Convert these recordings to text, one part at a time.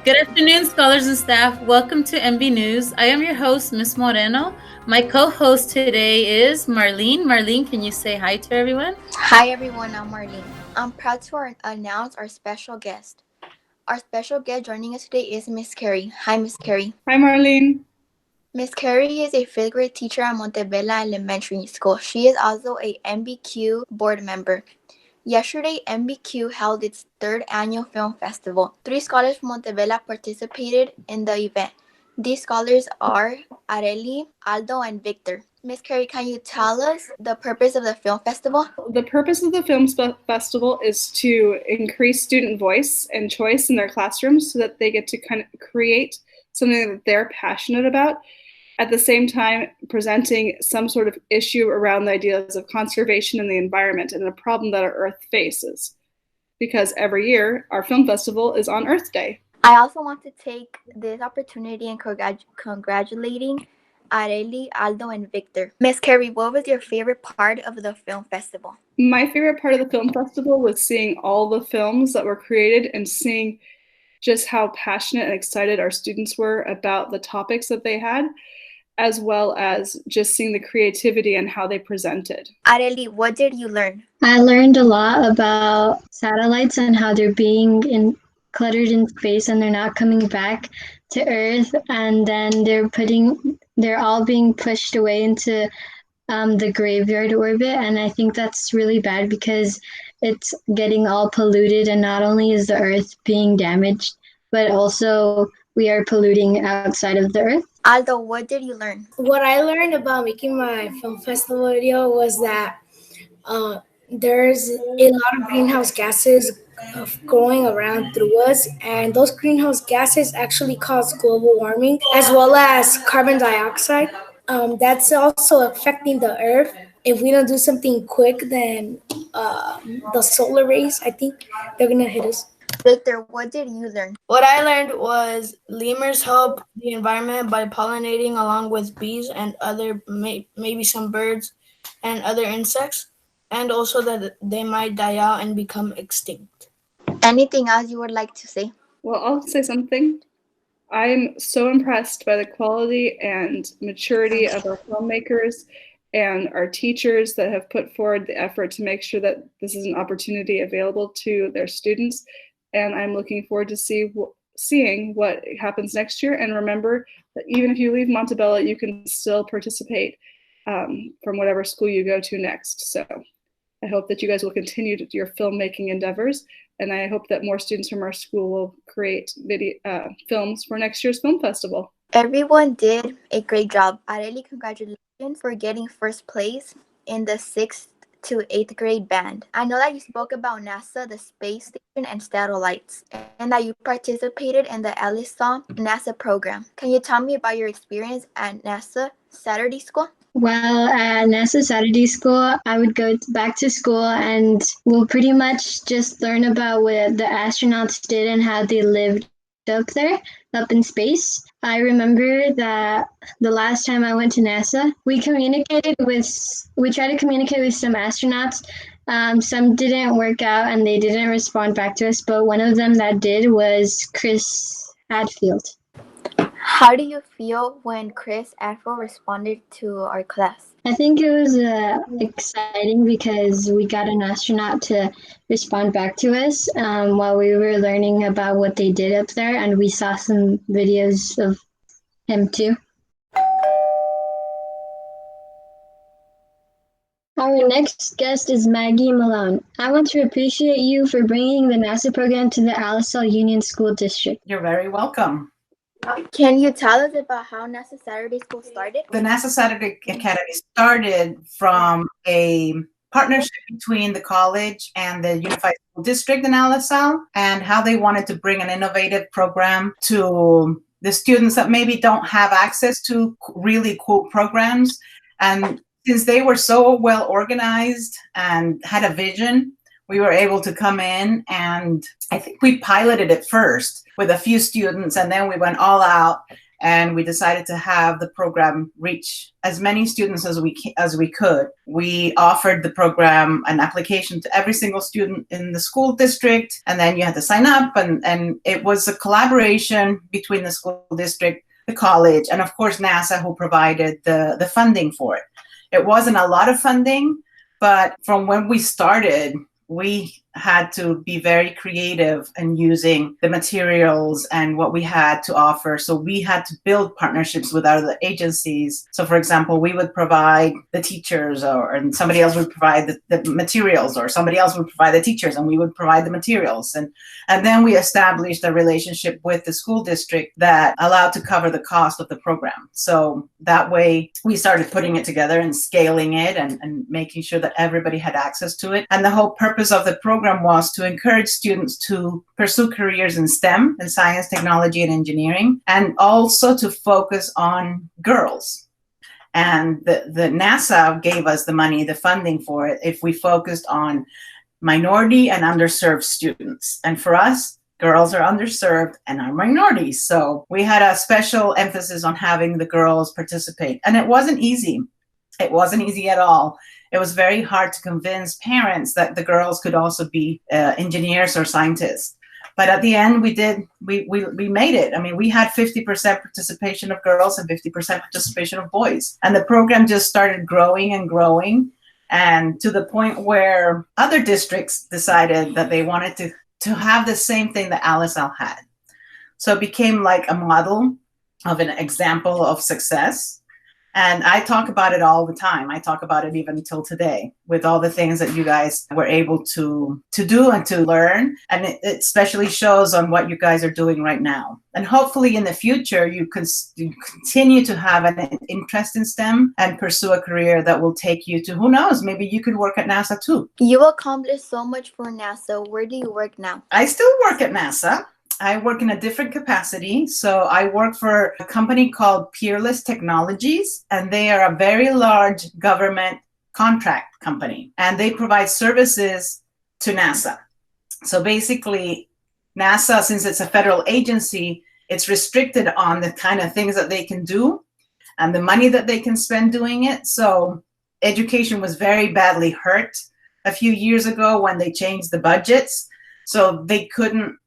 Good afternoon, scholars and staff. Welcome to MB News. I am your host, Ms. Moreno. My co-host today is Marlene. Marlene, can you say hi to everyone? Hi everyone, I'm Marlene. I'm proud to announce our special guest. Our special guest joining us today is Miss Carey. Hi, Miss Carey. Hi, Marlene. Miss Carey is a 5th grade teacher at Montebella Elementary School. She is also a MBCUE board member. Yesterday, MBCUE held its 3rd annual film festival. 3 scholars from Montebella participated in the event. These scholars are Areli, Aldo, and Victor. Miss Carey, can you tell us the purpose of the film festival? The purpose of the film festival is to increase student voice and choice in their classrooms so that they get to kind of create something that they're passionate about, at the same time presenting some sort of issue around the ideas of conservation and the environment and a problem that our Earth faces. Because every year, our film festival is on Earth Day. I also want to take this opportunity and congratulating Areli, Aldo, and Victor. Miss Carey, what was your favorite part of the film festival? My favorite part of the film festival was seeing all the films that were created and seeing just how passionate and excited our students were about the topics that they had, as well as just seeing the creativity and how they presented. Areli, what did you learn? I learned a lot about satellites and how they're being cluttered in space and they're not coming back to Earth, and then they're all being pushed away into the graveyard orbit, and I think that's really bad because it's getting all polluted, and not only is the Earth being damaged, but also we are polluting outside of the Earth. Aldo, what did you learn? What I learned about making my film festival video was that there's a lot of greenhouse gases going around through us, and those greenhouse gases actually cause global warming as well as carbon dioxide. That's also affecting the Earth. If we don't do something quick, then the solar rays, I think they're gonna hit us. Victor, what did you learn? What I learned was lemurs help the environment by pollinating along with bees and other maybe some birds and other insects, and also that they might die out and become extinct. Anything else you would like to say? Well, I'll say something. I'm so impressed by the quality and maturity of our filmmakers and our teachers that have put forward the effort to make sure that this is an opportunity available to their students. And I'm looking forward to seeing what happens next year. And remember that even if you leave Montebella, you can still participate from whatever school you go to next. So I hope that you guys will continue your filmmaking endeavors. And I hope that more students from our school will create films for next year's film festival. Everyone did a great job. Areli, congratulations for getting 1st place in the 6th to 8th grade band. I know that you spoke about NASA, the space station, and satellites, and that you participated in the LSA NASA program. Can you tell me about your experience at NASA Saturday School? Well, at NASA Saturday School, I would go back to school and we'll pretty much just learn about what the astronauts did and how they lived up there, up in space. I remember that the last time I went to NASA, we tried to communicate with some astronauts. Some didn't work out and they didn't respond back to us, but one of them that did was Chris Hadfield. How do you feel when Chris Hadfield responded to our class? I think it was exciting because we got an astronaut to respond back to us while we were learning about what they did up there, and we saw some videos of him too. Our next guest is Maggie Malone. I want to appreciate you for bringing the NASA program to the Alisal Union School District. You're very welcome. Can you tell us about how NASA Saturday School started? The NASA Saturday Academy started from a partnership between the college and the Unified School District in Alisal, and how they wanted to bring an innovative program to the students that maybe don't have access to really cool programs. And since they were so well organized and had a vision, we were able to come in, and I think we piloted it first with a few students, and then we went all out and we decided to have the program reach as many students as we could. We offered the program an application to every single student in the school district, and then you had to sign up, and it was a collaboration between the school district, the college, and of course NASA, who provided the funding for it. It wasn't a lot of funding, but from when we started, we had to be very creative in using the materials and what we had to offer. So we had to build partnerships with other agencies. So for example, we would provide the teachers, and somebody else would provide the materials, or somebody else would provide the teachers and we would provide the materials. And then we established a relationship with the school district that allowed to cover the cost of the program. So that way we started putting it together and scaling it and making sure that everybody had access to it. And the whole purpose of the program was to encourage students to pursue careers in STEM, in science, technology, and engineering, and also to focus on girls. And the NASA gave us the money, the funding for it, if we focused on minority and underserved students. And for us, girls are underserved and are minorities. So we had a special emphasis on having the girls participate. And it wasn't easy. It wasn't easy at all. It was very hard to convince parents that the girls could also be engineers or scientists. But at the end, we made it. I mean, we had 50% participation of girls and 50% participation of boys. And the program just started growing and growing, and to the point where other districts decided that they wanted to have the same thing that LSL had. So it became like a model of an example of success. And I talk about it all the time. I talk about it even until today, with all the things that you guys were able to do and to learn. And it especially shows on what you guys are doing right now. And hopefully in the future, you continue to have an interest in STEM and pursue a career that will take you to, who knows, maybe you could work at NASA too. You accomplished so much for NASA. Where do you work now? I still work at NASA. I work in a different capacity. So I work for a company called Peerless Technologies, and they are a very large government contract company, and they provide services to NASA. So basically, NASA, since it's a federal agency, it's restricted on the kind of things that they can do and the money that they can spend doing it. So education was very badly hurt a few years ago when they changed the budgets. So they couldn't,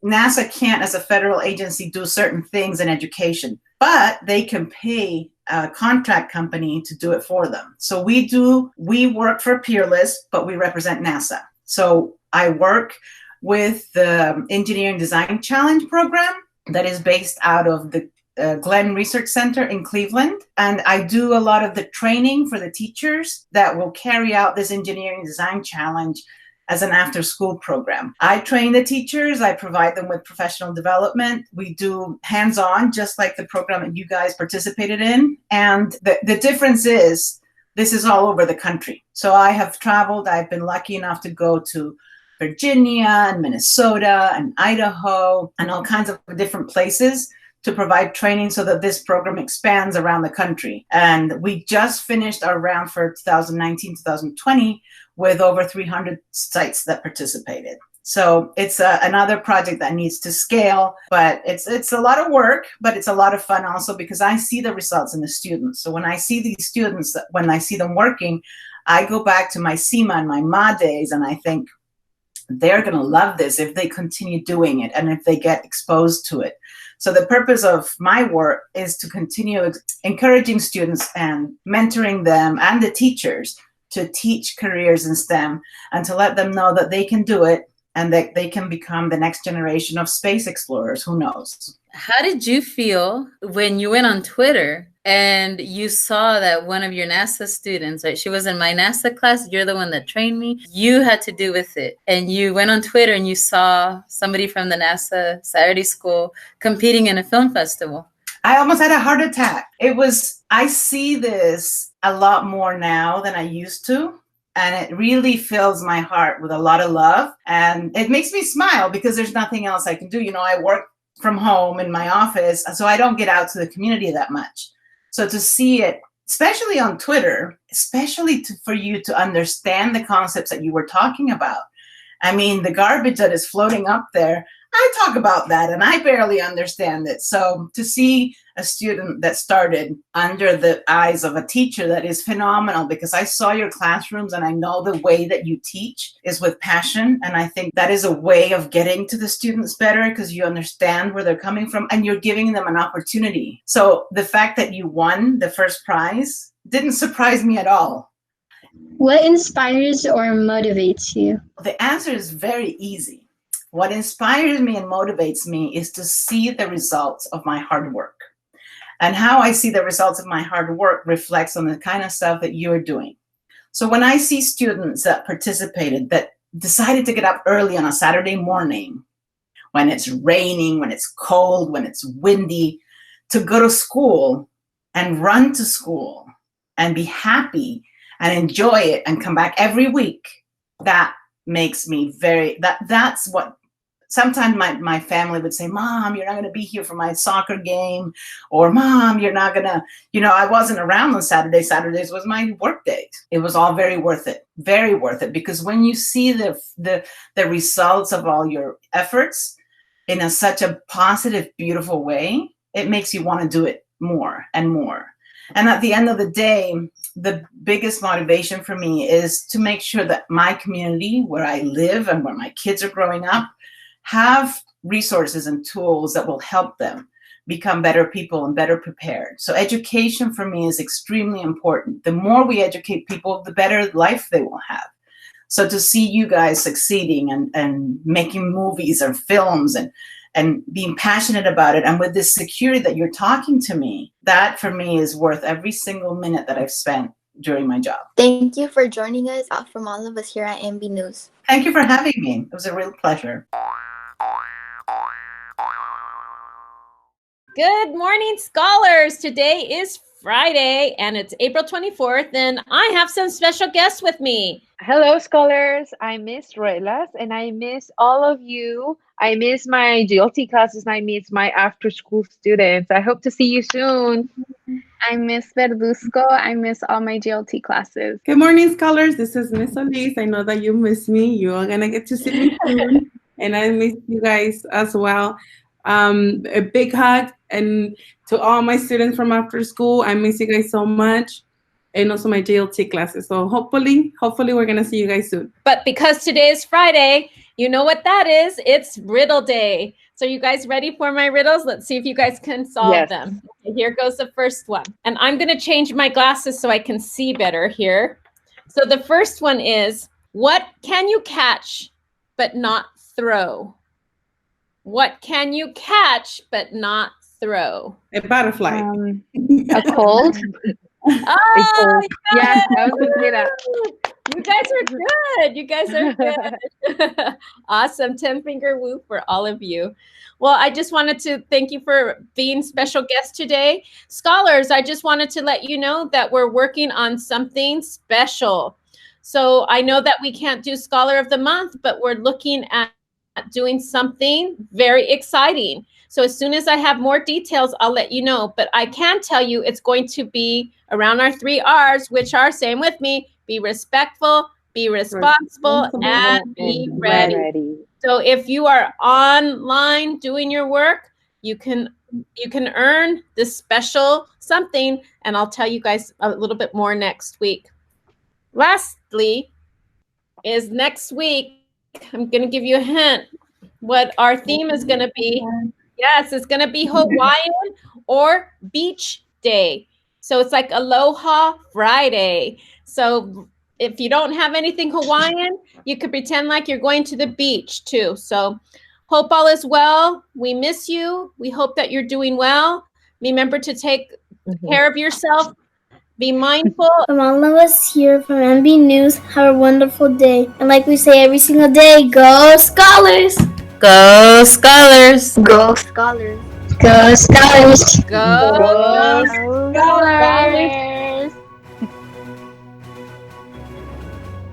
NASA can't, as a federal agency, do certain things in education, but they can pay a contract company to do it for them. So we work for Peerless, but we represent NASA. So I work with the Engineering Design Challenge program that is based out of the Glenn Research Center in Cleveland. And I do a lot of the training for the teachers that will carry out this Engineering Design Challenge as an after-school program. I train the teachers, I provide them with professional development. We do hands-on, just like the program that you guys participated in. And the difference is, this is all over the country. So I have traveled, I've been lucky enough to go to Virginia and Minnesota and Idaho and all kinds of different places to provide training so that this program expands around the country. And we just finished our round for 2019-2020 with over 300 sites that participated. So it's another project that needs to scale, but it's a lot of work, but it's a lot of fun also because I see the results in the students. So when I see these students, when I see them working, I go back to my SEMA and my MA days and I think they're gonna love this if they continue doing it and if they get exposed to it. So the purpose of my work is to continue encouraging students and mentoring them and the teachers to teach careers in STEM and to let them know that they can do it and that they can become the next generation of space explorers. Who knows? How did you feel when you went on Twitter and you saw that one of your NASA students, right? She was in my NASA class. You're the one that trained me. You had to do with it. And you went on Twitter and you saw somebody from the NASA Saturday School competing in a film festival. I almost had a heart attack. I see this a lot more now than I used to. And it really fills my heart with a lot of love. And it makes me smile because there's nothing else I can do. You know, I work from home in my office, so I don't get out to the community that much. So to see it, especially on Twitter, especially for you to understand the concepts that you were talking about. I mean, the garbage that is floating up there, I talk about that and I barely understand it. So to see a student that started under the eyes of a teacher, that is phenomenal, because I saw your classrooms and I know the way that you teach is with passion. And I think that is a way of getting to the students better, because you understand where they're coming from and you're giving them an opportunity. So the fact that you won the first prize didn't surprise me at all. What inspires or motivates you? The answer is very easy. What inspires me and motivates me is to see the results of my hard work. And how I see the results of my hard work reflects on the kind of stuff that you're doing. So when I see students that participated, that decided to get up early on a Saturday morning, when it's raining, when it's cold, when it's windy, to go to school and run to school and be happy and enjoy it and come back every week, that makes me that's what. Sometimes my family would say, Mom, you're not going to be here for my soccer game, or Mom, you're not going to, I wasn't around on Saturdays. Saturdays was my work day. It was all very worth it, because when you see the results of all your efforts in such a positive, beautiful way, it makes you want to do it more and more. And at the end of the day, the biggest motivation for me is to make sure that my community, where I live and where my kids are growing up, have resources and tools that will help them become better people and better prepared. So education for me is extremely important. The more we educate people, the better life they will have. So to see you guys succeeding and making movies or films and being passionate about it, and with this security that you're talking to me, that for me is worth every single minute that I've spent during my job. Thank you for joining us from all of us here at MB News. Thank you for having me. It was a real pleasure. Good morning, scholars. Today is Friday and it's April 24th, and I have some special guests with me. Hello, scholars. I miss Ruelas and I miss all of you. I miss my GLT classes and I miss my after school students. I hope to see you soon. I miss Verduzco. I miss all my GLT classes. Good morning, scholars. This is Miss Elise. I know that you miss me. You are going to get to see me soon. And I miss you guys as well. A big hug, and to all my students from after school, I miss you guys so much, and also my JLT classes. So hopefully we're gonna see you guys soon. But because today is Friday, you know what that is? It's Riddle Day. So you guys ready for my riddles? Let's see if you guys can solve them. Okay, here goes the first one, and I'm gonna change my glasses so I can see better here. So the first one is, what can you catch but not throw? What can you catch but not throw? A butterfly. A cold. Oh, yeah, that was good. You guys are good. You guys are good. Awesome. 10-finger woo for all of you. Well, I just wanted to thank you for being special guests today. Scholars, I just wanted to let you know that we're working on something special. So I know that we can't do Scholar of the Month, but we're looking at doing something very exciting. So as soon as I have more details, I'll let you know. But I can tell you it's going to be around our 3 R's, which are, say them with me, be respectful, be responsible, and be ready. So if you are online doing your work, you can earn this special something, and I'll tell you guys a little bit more next week. Lastly, is next week, I'm going to give you a hint what our theme is going to be. Yes, it's going to be Hawaiian or Beach Day. So it's like Aloha Friday. So if you don't have anything Hawaiian, you could pretend like you're going to the beach too. So hope all is well. We miss you. We hope that you're doing well. Remember to take care of yourself. Be mindful. From all of us here from MB News, have a wonderful day. And like we say every single day, go Scholars! Go Scholars! Go Scholars! Go Scholars! Go Scholars!